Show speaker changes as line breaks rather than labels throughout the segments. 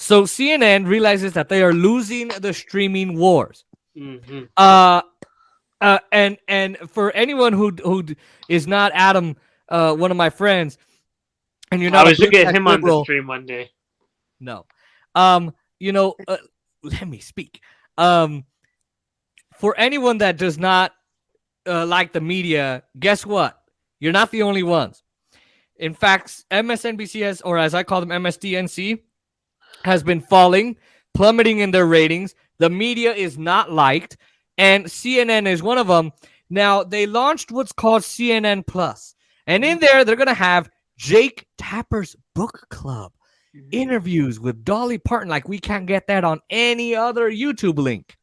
So CNN realizes that they are losing the streaming wars.
Mm-hmm.
And for anyone who is not Adam, one of my friends, and you're not
I
a
wish to get him on the
liberal,
stream one day.
no, let me speak. For anyone that does not like the media, guess what? You're not the only ones. In fact, MSNBC has, or as I call them, MSDNC, has been falling, plummeting in their ratings. The media is not liked, and CNN is one of them. Now, they launched what's called CNN Plus, and in there, they're going to have Jake Tapper's book club, interviews with Dolly Parton, like we can't get that on any other YouTube link.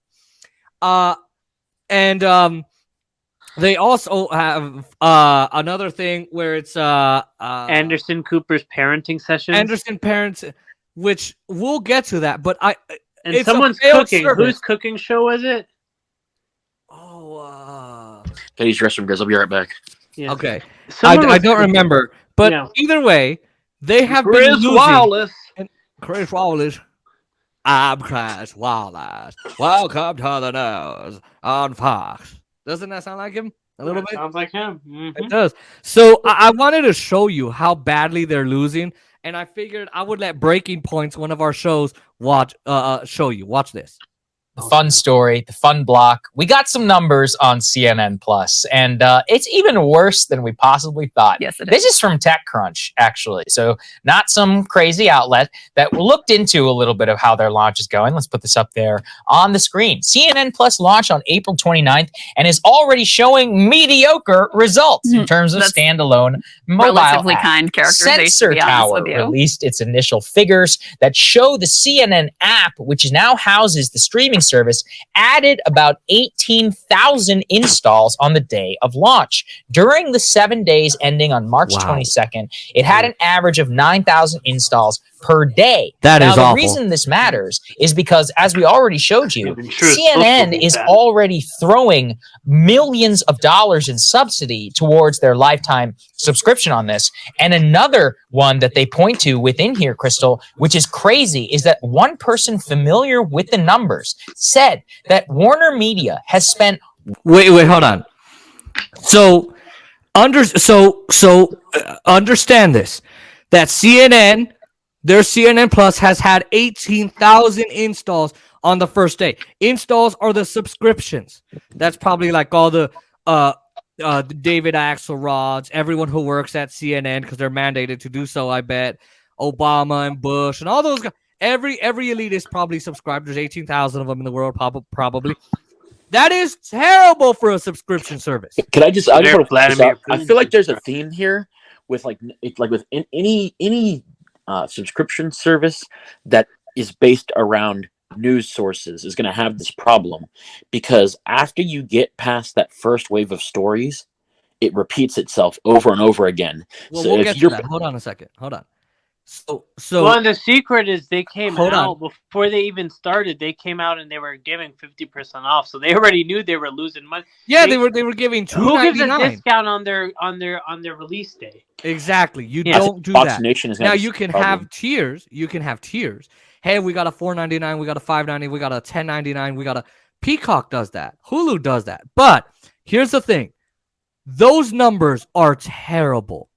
They also have another thing where it's
Anderson Cooper's parenting sessions.
Anderson Parents, which we'll get to that, but
and
it's
someone's cooking. Whose cooking show was it?
Hey, use restroom, guys. I'll be right back.
Yeah. Okay. I don't remember, but either way, they have been losing. Chris Wallace. I'm Chris Wallace. Welcome to the news on Fox. Doesn't that sound like him? A little bit?
Sounds like him. Mm-hmm.
It does. So I wanted to show you how badly they're losing, and I figured I would let Breaking Points, one of our shows, show you. Watch this.
The fun story, the fun block. We got some numbers on CNN Plus, and it's even worse than we possibly thought.
Yes, it is.
This is from TechCrunch, actually. So not some crazy outlet that looked into a little bit of how their launch is going. Let's put this up there on the screen. CNN Plus launched on April 29th and is already showing mediocre results in terms of standalone mobile
relatively
app.
kind characterization,
Sensor
to be honest
Tower
with you.
released its initial figures that show the CNN app, which now houses the streaming service, added about 18,000 installs on the day of launch. During the 7 days ending on March 22nd, it had an average of 9,000 installs per day.
That
now,
is
the
awful.
reason this matters is because, as we already showed you, CNN is already throwing millions of dollars in subsidy towards their lifetime subscription on this. And another one that they point to within here, Crystal, which is crazy, is that one person familiar with the numbers said that Warner Media has spent...
Wait, hold on. So understand this, that CNN... Their CNN Plus has had 18,000 installs on the first day. Installs are the subscriptions. That's probably like all the David Axelrods, everyone who works at CNN, because they're mandated to do so, I bet. Obama and Bush and all those guys. Every elitist probably subscribed. There's 18,000 of them in the world, probably. That is terrible for a subscription service.
Can I just... I feel like there's a theme here with with any subscription service that is based around news sources is going to have this problem, because after you get past that first wave of stories, it repeats itself over and over again.
Well, so we'll get to that. Hold on a second. Hold on. So
well, the secret is they came out before they even started. They came out and they were giving 50% off, so they already knew they were losing money.
Yeah, they were giving $2.99.
Who gives a discount on their release day?
Exactly. You don't do
Fox
that.
Nation is
now you can have tiers. You can have tiers. Hey, we got a $4.99, we got a $5.99, we got a $10.99, we got a Peacock does that. Hulu does that. But here's the thing. Those numbers are terrible.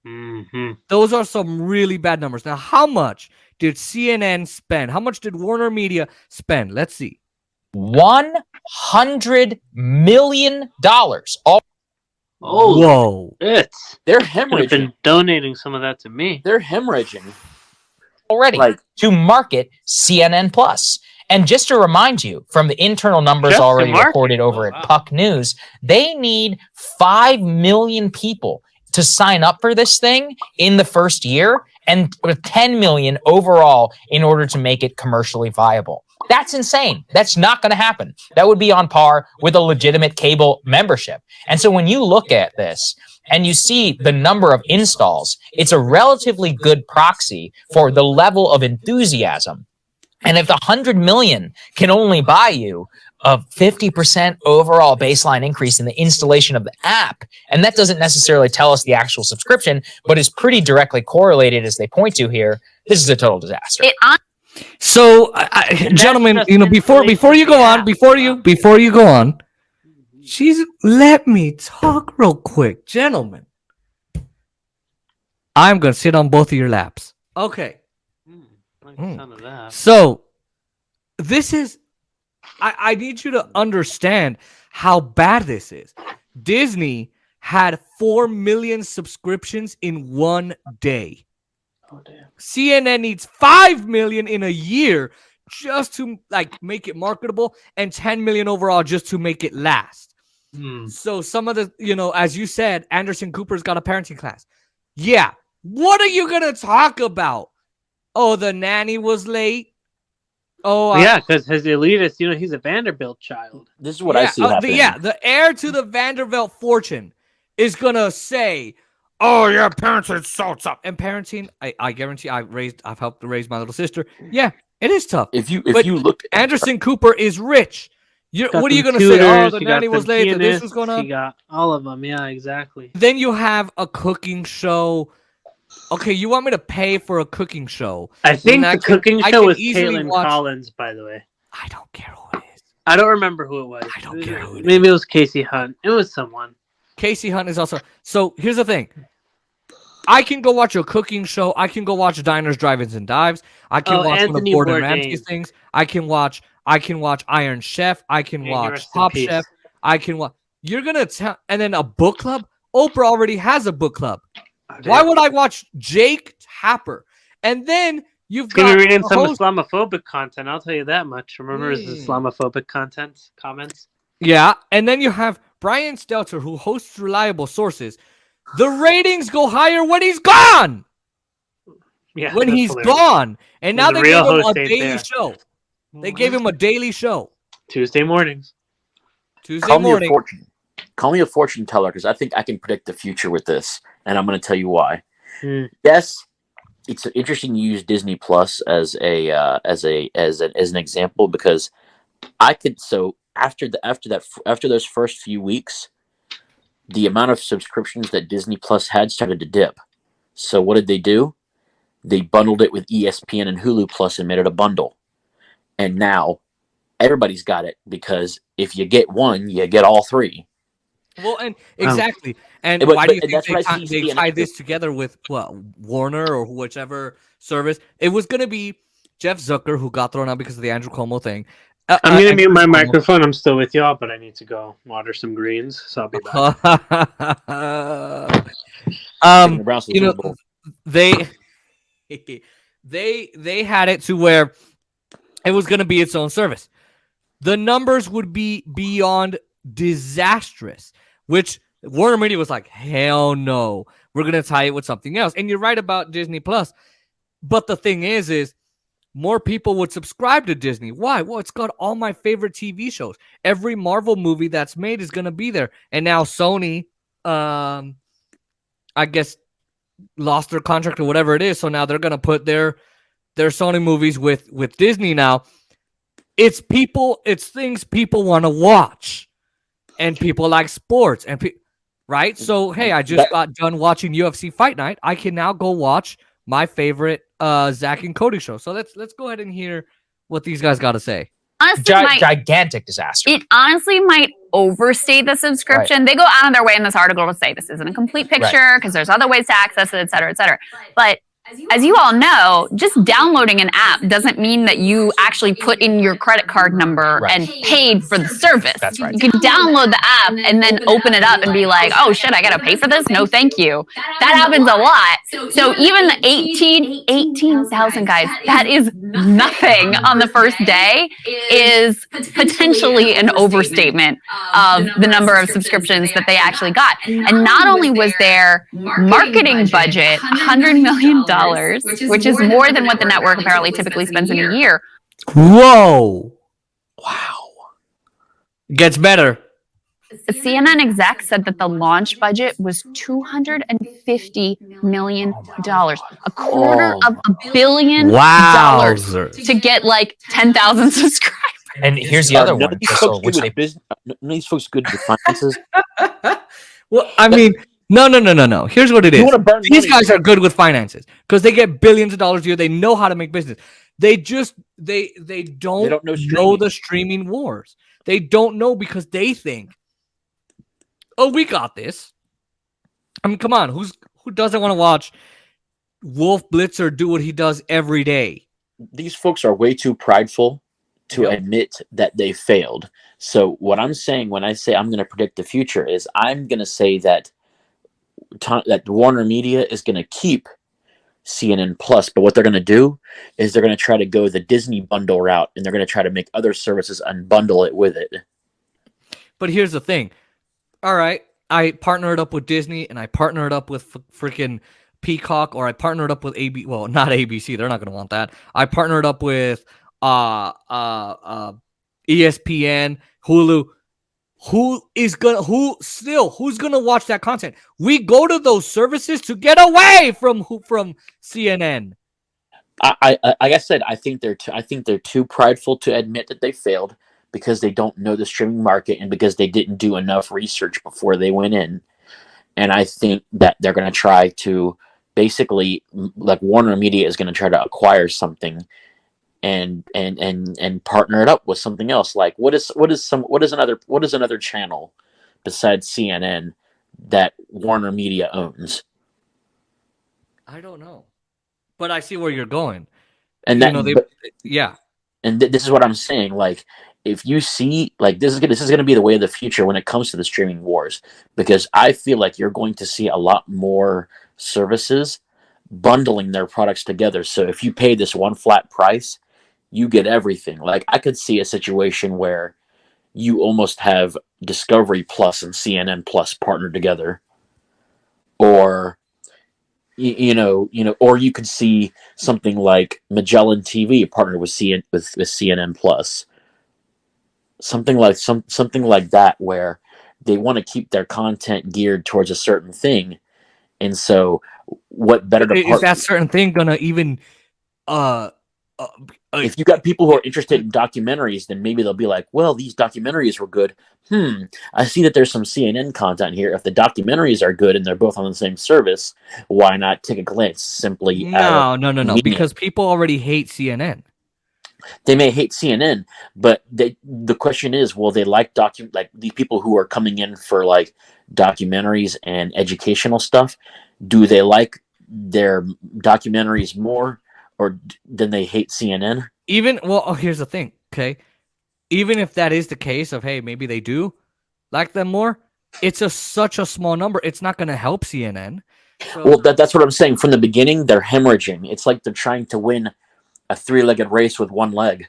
Mm-hmm.
Those are some really bad numbers. Now, how much did CNN spend? How much did Warner Media spend? Let's see.
$100 million.
Whoa.
They're hemorrhaging.
Been donating some of that to me.
They're hemorrhaging.
Already to market CNN Plus. And just to remind you, from the internal numbers already reported over at Puck News, they need 5 million people to sign up for this thing in the first year, and 10 million overall in order to make it commercially viable. That's insane. That's not going to happen. That would be on par with a legitimate cable membership. And so when you look at this and you see the number of installs, it's a relatively good proxy for the level of enthusiasm. And if the 100 million can only buy you a 50% overall baseline increase in the installation of the app, and that doesn't necessarily tell us the actual subscription, but is pretty directly correlated, as they point to here, this is a total disaster.
So, gentlemen, before you go on, before you go on, let me talk real quick, gentlemen. I'm gonna sit on both of your laps. Okay. So, this is. I need you to understand how bad this is. Disney had 4 million subscriptions in one day.
Oh, damn.
CNN needs 5 million in a year just to make it marketable, and 10 million overall just to make it last. So some of the, as you said, Anderson Cooper's got a parenting class. Yeah. What are you going to talk about? Oh, the nanny was late. Oh,
yeah, because his elitist, he's a Vanderbilt child.
This is what I see happening.
The heir to the Vanderbilt fortune is going to say, oh, your parents are so tough. And parenting, I guarantee I've helped to raise my little sister. Yeah, it is tough.
If you look,
Anderson Cooper is rich. What are you going to say? Oh, the nanny was late. This was going on.
He got all of them. Yeah, exactly.
Then you have a cooking show. Okay, you want me to pay for a cooking show?
I think the cooking show was Caitlin Collins, by the way.
I don't care who it is.
I don't remember who it was.
I don't care who it is.
Maybe it was Casey Hunt. It was someone.
Casey Hunt is also. So here's the thing. I can go watch a cooking show. I can go watch Diners, Drive-Ins, and Dives. I can watch
Anthony
one of Gordon Ramsay's things. I can watch Iron Chef. I can watch Top Chef. I can watch. You're gonna tell, and then a book club. Oprah already has a book club. Why would I watch Jake Tapper? And then you've got
gonna read in some Islamophobic content. I'll tell you that much. Remember his Islamophobic comments.
Yeah, and then you have Brian Stelter, who hosts Reliable Sources. The ratings go higher when he's gone.
Yeah,
when he's gone, and now they gave him a daily show. They gave him a daily show.
Tuesday mornings.
Call me a fortune teller, because I think I can predict the future with this, and I'm going to tell you why. Yes, it's interesting to use Disney Plus as an example, because I could. So after those first few weeks, the amount of subscriptions that Disney Plus had started to dip. So what did they do? They bundled it with ESPN and Hulu Plus and made it a bundle, and now everybody's got it, because if you get one, you get all three.
Well, and exactly. And why do you think they tied this together with Warner or whichever service? It was going to be Jeff Zucker, who got thrown out because of the Andrew Cuomo thing.
I'm going to mute my microphone. I'm still with y'all, but I need to go water some greens, so I'll be back.
They had it to where it was going to be its own service. The numbers would be beyond disastrous, which Warner Media was like, hell no, we're going to tie it with something else. And you're right about Disney Plus. But the thing is more people would subscribe to Disney. Why? Well, it's got all my favorite TV shows. Every Marvel movie that's made is going to be there. And now Sony, I guess, lost their contract or whatever it is. So now they're going to put their Sony movies with Disney now. It's things people want to watch, and people like sports, and right. So hey, I just got done watching UFC Fight Night. I can now go watch my favorite Zach and Cody show. So let's go ahead and hear what these guys got to say.
Honestly, gigantic disaster.
It honestly might overstate the subscription. Right. They go out of their way in this article to say this isn't a complete picture because there's other ways to access it, et cetera, et cetera. But as you all know, just downloading an app doesn't mean that you actually put in your credit card number and paid for the service.
That's right.
You can download the app and then open it up and be like, oh shit, I gotta pay for this? No, thank you. That happens a lot. So even the 18,000 guys, that is nothing on the first day, is potentially an overstatement of the number of subscriptions that they actually got. And not only was their marketing budget $100 million, which is more than what the network apparently typically spends in a year.
Whoa. Wow. Gets better.
A CNN exec said that the launch budget was $250 million. A quarter of $1 billion to get like 10,000 subscribers.
And here's the other one.
These folks good with finances.
Well, I mean... No. Here's what it is. These guys are good with finances because they get billions of dollars a year. They know how to make business. They don't know the streaming wars. They don't know because they think, oh, we got this. I mean, come on, who doesn't want to watch Wolf Blitzer do what he does every day?
These folks are way too prideful to admit that they failed. So what I'm saying when I say I'm going to predict the future is I'm going to say that Warner Media is going to keep CNN Plus, but what they're going to do is they're going to try to go the Disney bundle route, and they're going to try to make other services unbundle it with it.
But here's the thing. All right, I partnered up with Disney, and I partnered up with freaking Peacock, or I partnered up with well, not ABC. They're not going to want that. I partnered up with ESPN, Hulu. Who's gonna watch that content? We go to those services to get away from CNN.
Like I said, I think they're too prideful to admit that they failed because they don't know the streaming market and because they didn't do enough research before they went in. And I think that they're going to try to basically, like Warner Media is going to try to acquire something and partner it up with something else. Like what is another channel besides CNN that Warner Media owns?
I don't know, but I see where you're going.
And
that,
And this is what I'm saying. Like, if you see, like, this is going to be the way of the future when it comes to the streaming wars, because I feel like you're going to see a lot more services bundling their products together. So if you pay this one flat price, you get everything. Like, I could see a situation where you almost have Discovery Plus and CNN Plus partnered together, or or you could see something like Magellan TV partnered with CNN Plus, something like that, where they want to keep their content geared towards a certain thing, and so what better to
is that certain thing gonna even
if you got people who are interested in documentaries, then maybe they'll be like, well, these documentaries were good. I see that there's some CNN content here. If the documentaries are good and they're both on the same service, why not take a glance simply?
No. Because people already hate CNN.
They may hate CNN, but the question is, will they like these people who are coming in for like documentaries and educational stuff? Do they like their documentaries more, or then they hate CNN?
Here's the thing, okay? Even if that is the case of, hey, maybe they do like them more, it's such a small number. It's not going to help CNN. So,
well, that's what I'm saying. From the beginning, they're hemorrhaging. It's like they're trying to win a three-legged race with one leg.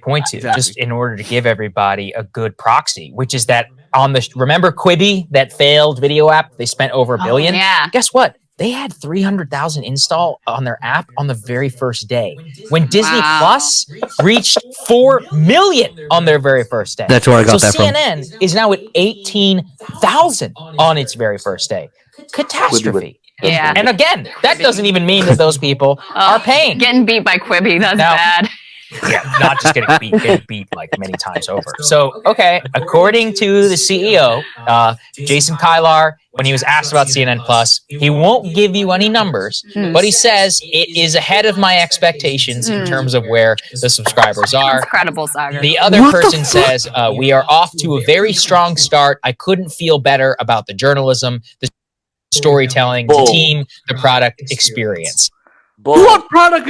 Point to, just in order to give everybody a good proxy, which is that remember Quibi, that failed video app? They spent over $1 billion.
Yeah.
Guess what? They had 300,000 install on their app on the very first day. When Disney Plus reached 4 million on their very first day.
That's where I got that from.
So CNN is now at 18,000 on its very first day. Catastrophe.
Yeah.
And again, that doesn't even mean that those people are paying.
Getting beat by Quibi, that's bad.
Yeah, not just getting beat like many times over. So, okay, according to the CEO, Jason Kilar, when he was asked about CNN Plus, he won't give you any numbers, but he says it is ahead of my expectations in terms of where the subscribers are.
That's credible, Sagar.
The other person says, we are off to a very strong start. I couldn't feel better about the journalism, the storytelling, the team, the product experience.
What product?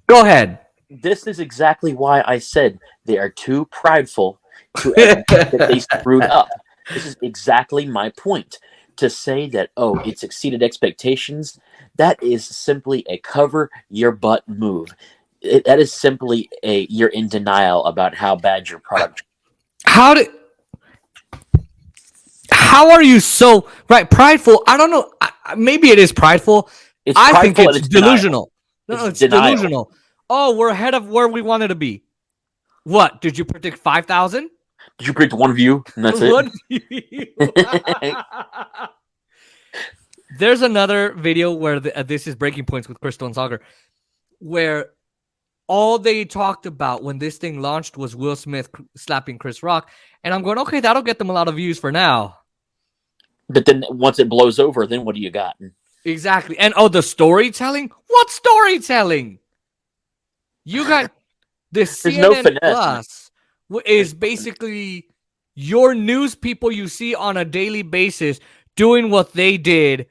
Go ahead.
This is exactly why I said they are too prideful to admit that they screwed up. This is exactly my point. To say that, oh, it's exceeded expectations, that is simply a cover your butt move. That is simply you're in denial about how bad your product.
How are you so prideful? I don't know. Maybe it is prideful. I think it's delusional. No, it's delusional. Oh, we're ahead of where we wanted to be. What? Did you predict 5,000?
Did you predict one view? And that's it.
There's another video where this is Breaking Points with Crystal and Sagar, where all they talked about when this thing launched was Will Smith slapping Chris Rock. And I'm going, okay, that'll get them a lot of views for now.
But then once it blows over, then what do you got?
Exactly. And the storytelling? What storytelling? You got this
There's
CNN
no finesse.
Plus is basically your news people you see on a daily basis doing what they did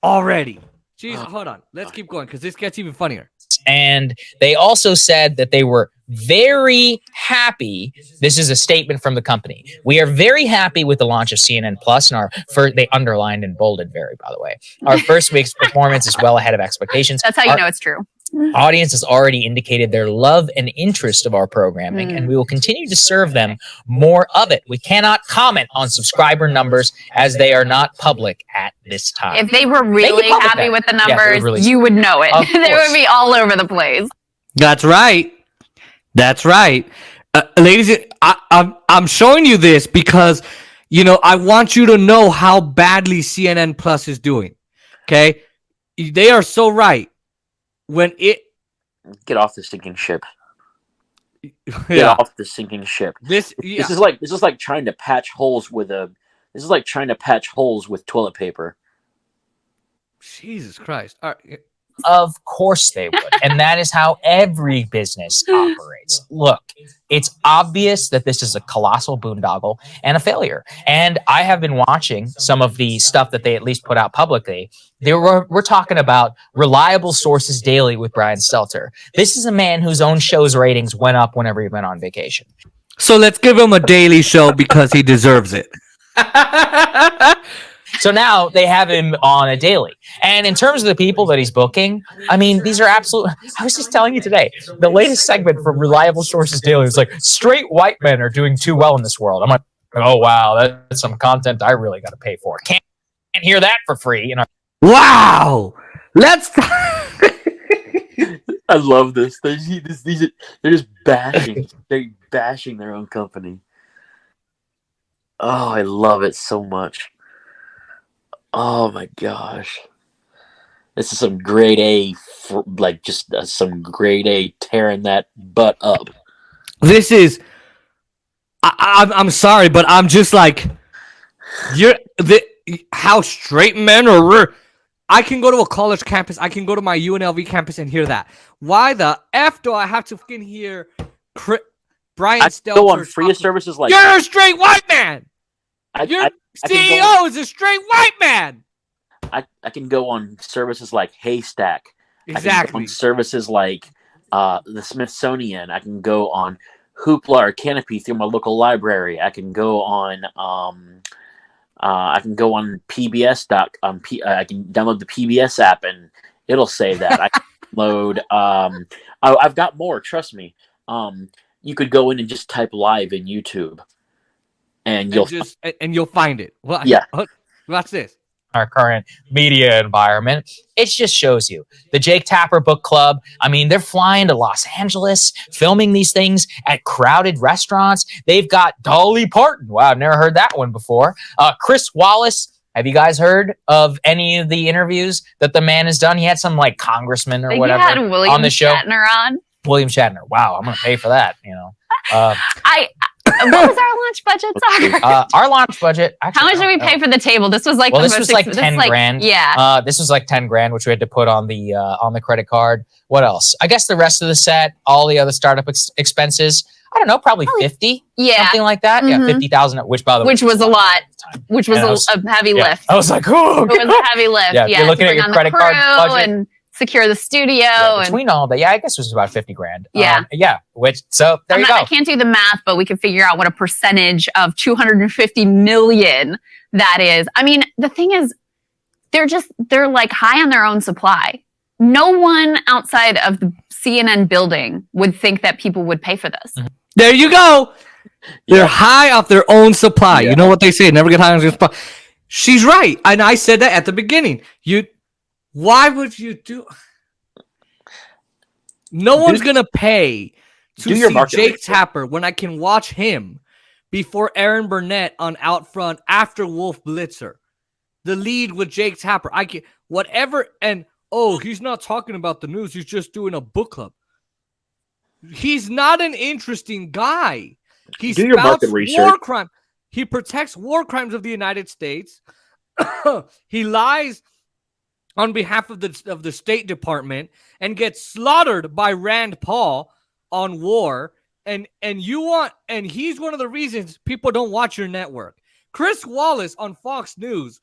already. Jeez, hold on. Let's keep going because this gets even funnier.
And they also said that they were very happy. This is a statement from the company. We are very happy with the launch of CNN Plus, and they underlined and bolded very, by the way. Our first week's performance is well ahead of expectations.
That's how you know it's true.
Audience has already indicated their love and interest of our programming, and we will continue to serve them more of it. We cannot comment on subscriber numbers as they are not public at this time.
If they were really happy with the numbers, you would know it. They would be all over the place.
That's right. That's right. Ladies, I'm showing you this because, I want you to know how badly CNN Plus is doing. Okay? They are so right.
Get off the sinking ship. Get off the sinking ship. This is like trying to patch holes with toilet paper.
Jesus Christ. All right.
Of course they would. And that is how every business operates. Look, it's obvious that this is a colossal boondoggle and a failure. And I have been watching some of the stuff that they at least put out publicly. We're talking about reliable sources daily with Brian Stelter. This is a man whose own show's ratings went up whenever he went on vacation.
So let's give him a daily show because he deserves it.
So now they have him on a daily. And in terms of the people that he's booking, I mean, these are absolute. I was just telling you today, the latest segment from Reliable Sources Daily is like, straight white men are doing too well in this world. I'm like, oh, wow, that's some content I really got to pay for. Can't hear that for free.
Wow. Let's.
I love this. They're just bashing. They're bashing their own company. Oh, I love it so much. Oh my gosh. This is some grade A, some grade A tearing that butt up.
This is, I'm sorry, but I'm just like, how straight men are. I can go to a college campus. I can go to my UNLV campus and hear that. Why the F do I have to fucking hear Brian Stelter
go on free services like,
you're a straight white man. Your CEO is a straight white man.
I can go on services like Haystack.
Exactly.
I can go on services like the Smithsonian. I can go on Hoopla or Canopy through my local library. I can go on PBS. I can download the PBS app and it'll say that. I can download. I've got more. Trust me. You could go in and just type live in YouTube. And you'll find it. Well, yeah.
Watch this.
Our current media environment, it just shows you the Jake Tapper Book Club. I mean, they're flying to Los Angeles, filming these things at crowded restaurants. They've got Dolly Parton. Wow, I've never heard that one before. Chris Wallace. Have you guys heard of any of the interviews that the man has done? He had some like congressman or whatever on the show. William Shatner. Wow, I'm gonna pay for that.
What was our launch budget, Soccer?
Our launch budget. Actually,
how much did we pay for the table? This was like
this was like 10 grand.
Yeah.
This was like 10 grand, which we had to put on the credit card. What else? I guess the rest of the set, all the other startup expenses. I don't know, probably 50.
Yeah.
Something like that. Mm-hmm. Yeah, 50,000. Which by the way,
which was a lot. Which was a heavy lift.
I was like, oh,
it was a heavy lift.
Yeah. You're looking at your credit card budget
and secure the studio.
Yeah, between all that, I guess it was about 50 grand.
Yeah.
So there you go.
I can't do the math, but we can figure out what a percentage of 250 million that is. I mean, the thing is, they're like high on their own supply. No one outside of the CNN building would think that people would pay for this.
Mm-hmm. There you go. They're high off their own supply. Yeah. You know what they say, never get high on your supply. She's right. And I said that at the beginning. Why would you do? No one's going to pay to see Jake Tapper when I can watch him before Aaron Burnett on Out Front after Wolf Blitzer. The lead with Jake Tapper. I can whatever. And he's not talking about the news. He's just doing a book club. He's not an interesting guy. He spouts war crime. He protects war crimes of the United States. He lies on behalf of the State Department and get slaughtered by Rand Paul on war, and he's one of the reasons people don't watch your network. Chris Wallace on Fox News,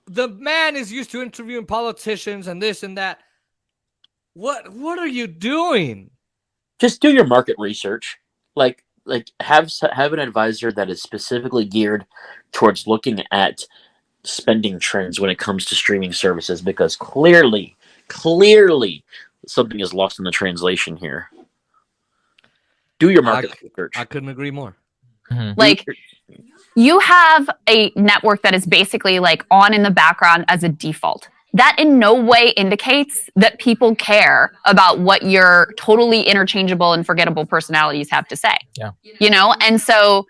the man is used to interviewing politicians and this and that. What are you doing?
Just do your market research. Like have an advisor that is specifically geared towards looking at spending trends when it comes to streaming services, because clearly something is lost in the translation here. Do your market research.
I couldn't agree more.
Mm-hmm. Like, you have a network that is basically like on in the background as a default. That in no way indicates that people care about what your totally interchangeable and forgettable personalities have to say.
Yeah.
You know, and so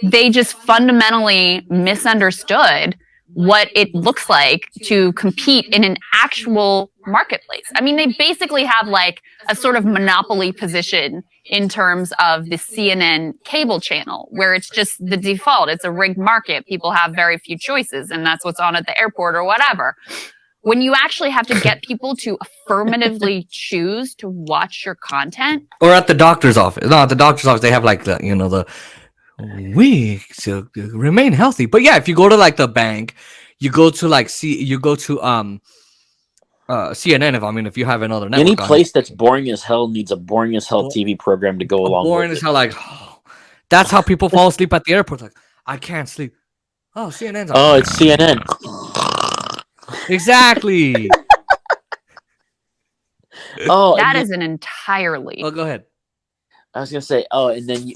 they just fundamentally misunderstood what it looks like to compete in an actual marketplace. I mean, they basically have like a sort of monopoly position in terms of the CNN cable channel, where it's just the default. It's a rigged market. People have very few choices, and that's what's on at the airport or whatever. When you actually have to get people to affirmatively choose to watch your content.
Or at the doctor's office. No, at the doctor's office, they have like the we to remain healthy. But yeah, if you go to like the bank, you go to like CNN. If you have another network,
any place that's boring as hell needs a boring as hell TV program to go along
boring
with
as hell. Like, that's how people fall asleep at the airport. Like, I can't sleep. Oh, CNN's on.
Oh, it's CNN.
Exactly.
That is an entirely.
Oh, go ahead.
I was gonna say, and then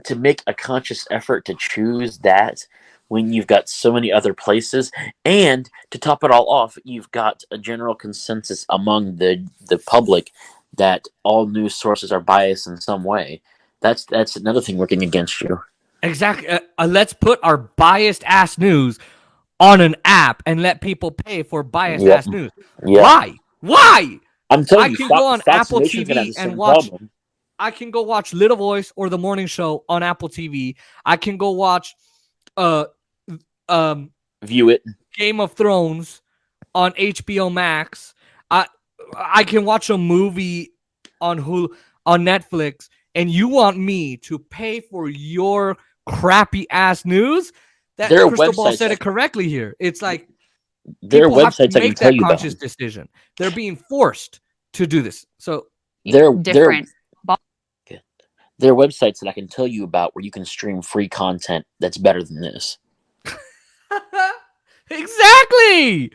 to make a conscious effort to choose that when you've got so many other places, and to top it all off, you've got a general consensus among the public that all news sources are biased in some way. That's another thing working against you.
Exactly. Let's put our biased ass news on an app and let people pay for biased ass news. Yep. Why?
I'm telling you,
I can go on Apple TV and watch. Problem. I can go watch Little Voice or The Morning Show on Apple TV. I can go watch
View It,
Game of Thrones on HBO Max. I can watch a movie on Netflix, and you want me to pay for your crappy ass news? That Crystal Ball said it correctly here. It's like
their websites I can tell you
conscious decision. They're being forced to do this. So
they're different. There are websites that I can tell you about where you can stream free content that's better than this.
Exactly.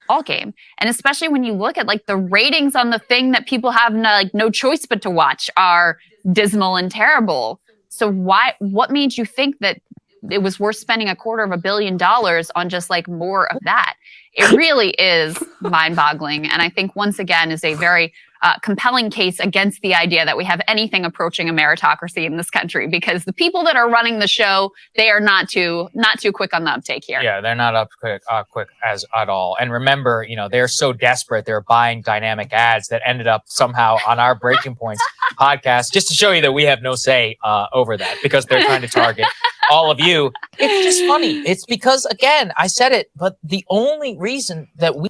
All game. And especially when you look at like the ratings on the thing that people have no choice but to watch are dismal and terrible. So what made you think that it was worth spending $250 million on just like more of that? It really is mind-boggling. And I think once again is a very compelling case against the idea that we have anything approaching a meritocracy in this country, because the people that are running the show, they are not too quick on the uptake here.
Yeah, they're not quick as at all. And remember, they're so desperate, they're buying dynamic ads that ended up somehow on our Breaking Points podcast, just to show you that we have no say over that, because they're trying to target all of you. It's just funny. It's because, again, I said it, but the only reason that we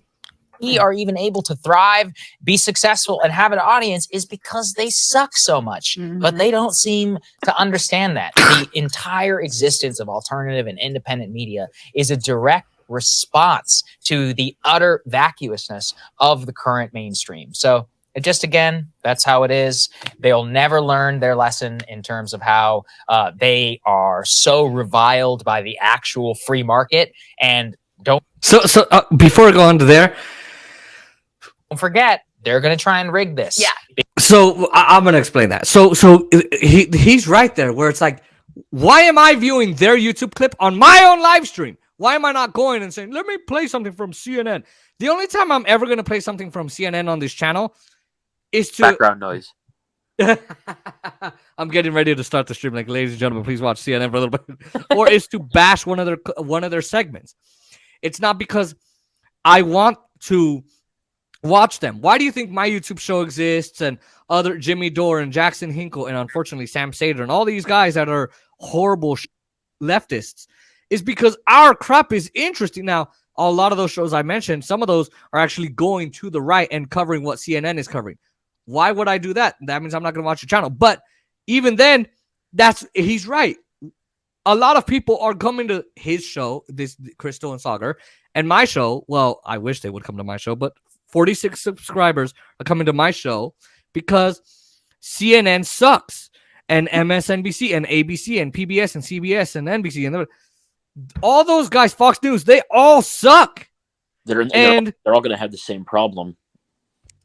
are even able to thrive, be successful, and have an audience is because they suck so much. Mm-hmm. But they don't seem to understand that. The entire existence of alternative and independent media is a direct response to the utter vacuousness of the current mainstream. So again, that's how it is. They'll never learn their lesson in terms of how they are so reviled by the actual free market. And
So before I go on to there,
don't forget, they're going to try and rig this.
Yeah.
So I'm going to explain that. So he's right there, where it's like, why am I viewing their YouTube clip on my own live stream? Why am I not going and saying, let me play something from CNN? The only time I'm ever going to play something from CNN on this channel is to
background noise.
I'm getting ready to start the stream. Like, ladies and gentlemen, please watch CNN for a little bit. Or is to bash one of their segments. It's not because I want to watch them. Why do you think my YouTube show exists, and other Jimmy Dore and Jackson Hinkle and unfortunately Sam Sater and all these guys that are horrible leftists? is because our crap is interesting. Now, a lot of those shows I mentioned, some of those are actually going to the right and covering what CNN is covering. Why would I do that? That means I'm not going to watch the channel. But even then, he's right. A lot of people are coming to his show, this Crystal and Sagar, and my show. Well, I wish they would come to my show, but 46 subscribers are coming to my show because CNN sucks, and MSNBC and ABC and PBS and CBS and NBC and all those guys, Fox News, they all suck.
They're all going to have the same problem.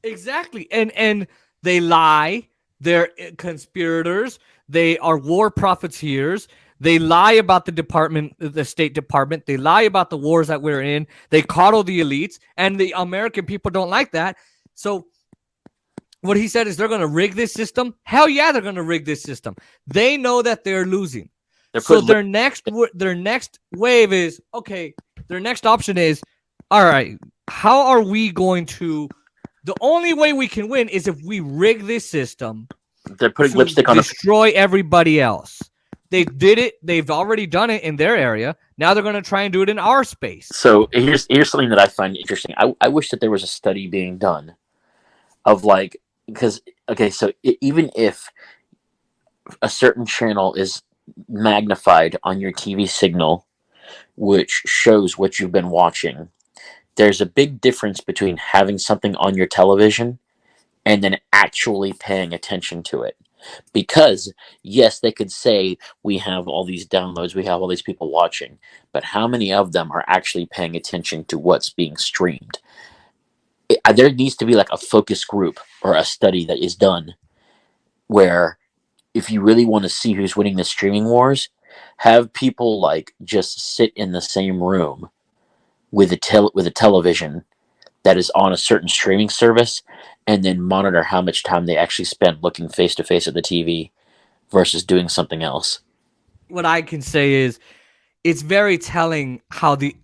Exactly, and they lie. They're conspirators. They are war profiteers. They lie about the State Department. They lie about the wars that we're in. They coddle the elites, and the American people don't like that. So what he said is they're going to rig this system. Hell yeah, they're going to rig this system. They know that they're losing. So their next wave is, okay, their next option is, all right, how are we going to, the only way we can win is if we rig this system.
They're putting lipstick on
destroy everybody else. They did it. They've already done it in their area. Now they're going to try and do it in our space.
So here's something that I find interesting. I wish that there was a study being done of even if a certain channel is magnified on your TV signal, which shows what you've been watching, there's a big difference between having something on your television and then actually paying attention to it. Because, yes, they could say we have all these downloads, we have all these people watching, but how many of them are actually paying attention to what's being streamed? There needs to be like a focus group or a study that is done where if you really want to see who's winning the streaming wars, have people like just sit in the same room with a television that is on a certain streaming service and then monitor how much time they actually spend looking face to face at the TV versus doing something else.
What I can say is it's very telling how they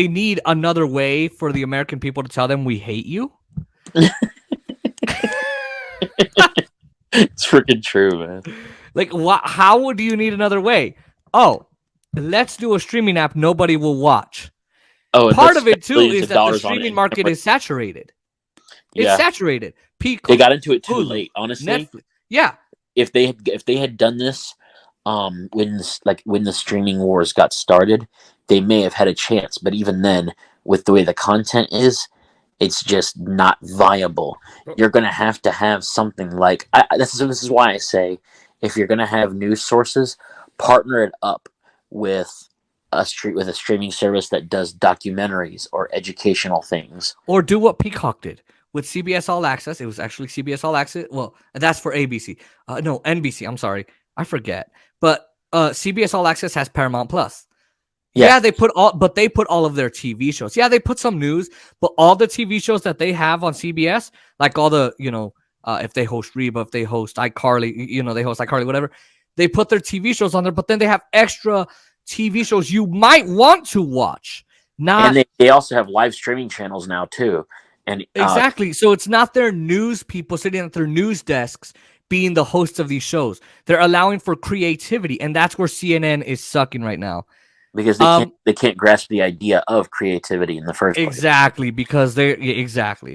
need another way for the American people to tell them we hate you.
It's freaking true, man.
Like, how would you need another way? Oh, let's do a streaming app nobody will watch. Oh, part of it too is that the streaming market is saturated. It's saturated. Peacock,
they got into it too late, honestly.
Netflix. Yeah.
If they had done this when the streaming wars got started, they may have had a chance. But even then, with the way the content is, it's just not viable. You're gonna have to have something like this is why I say if you're gonna have news sources, partner it up with a streaming service that does documentaries or educational things,
or do what Peacock did with CBS All Access. It was actually CBS All Access. Well, that's for ABC. No, NBC. I'm sorry, I forget. But CBS All Access has Paramount Plus. Yeah, they put all of their TV shows. Yeah, they put some news, but all the TV shows that they have on CBS, like all the, if they host Reba, if they host iCarly, they host iCarly, whatever, they put their TV shows on there, but then they have extra TV shows you might want to watch.
And they also have live streaming channels now too. And
exactly. So it's not their news people sitting at their news desks being the hosts of these shows. They're allowing for creativity, and that's where CNN is sucking right now.
Because they can't grasp the idea of creativity in the first place.
Exactly, because exactly.